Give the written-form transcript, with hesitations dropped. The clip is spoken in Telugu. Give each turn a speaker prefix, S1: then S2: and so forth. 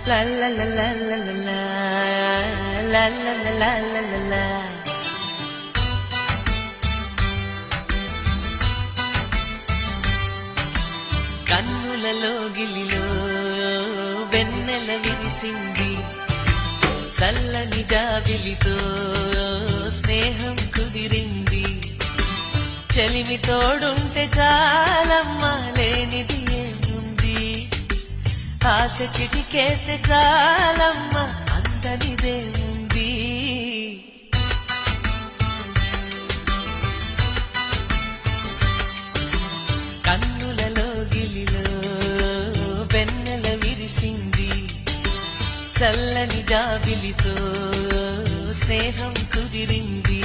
S1: La la la la la la la la la la la la la la కన్నులలో గిలిలో వెన్నెల విరిసింది చల్లని జాబిలితో స్నేహం కుదిరింది చెలిమి తోడుంటే చాలమ్మా లేనిది ఏముంది ఆశ చిటికేస్తే చాలమ్మా అందనిదేముంది కన్నులలో గిలిలో వెన్నెల విరిసింది చల్లని జాబిలితో స్నేహం కుదిరింది